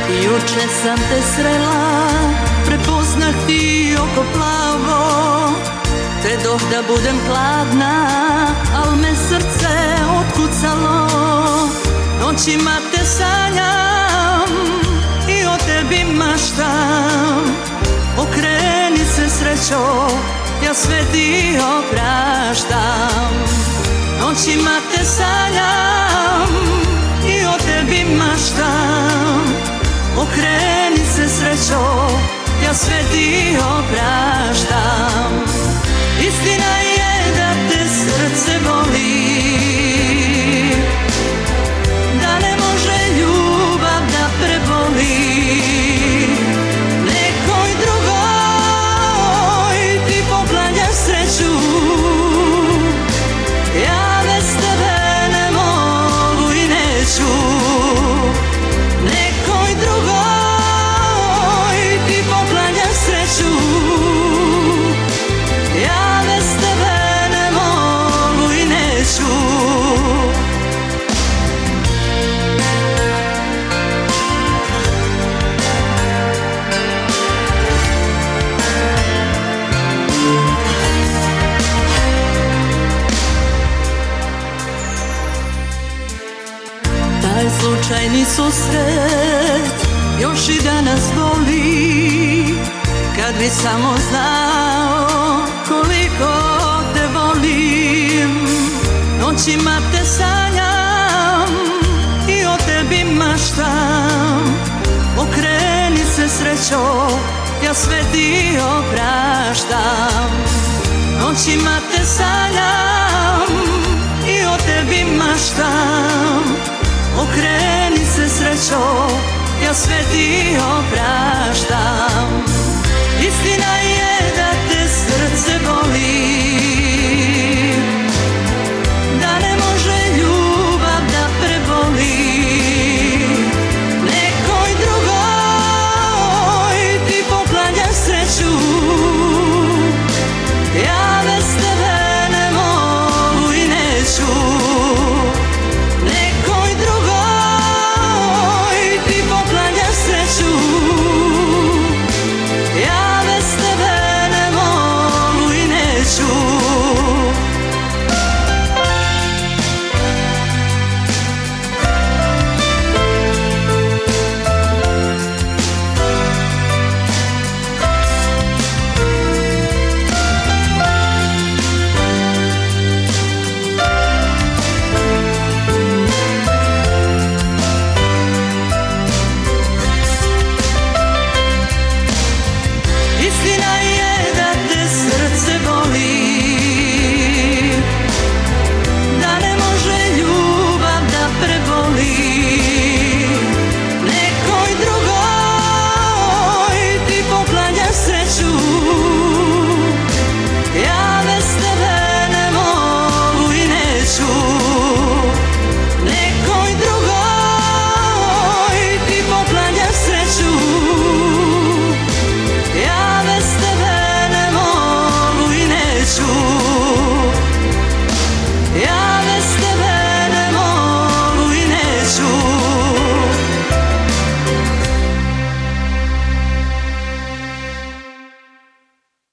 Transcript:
Juče sam te srela, prepoznah ti oko plavo, te dok da budem hladna, al me srce otkucalo. Noćima te sanjam i o tebi maštam. Okreni se srećo, ja sve ti opraštam. Noćima te sanjam i o tebi maštam. Okreni se srećo, ja sve ti opraštam. Istina je da te srce boli, da ne može ljubav da preboli. Nekoj drugoj ti poklanjaš sreću, ja bez tebe ne mogu i neću. Nekoj drugoj ti poklanjaš sreću, ja bez tebe ne mogu i neću. Taj slučajni susret još i danas boli. Kad bi samo znao koliko te volim. Noćima te sanjam i o tebi maštam. Okreni se srećo, ja sve ti opraštam. Noćima te sanjam i o tebi maštam. Okreni se srećo, ja sve ti opraštam.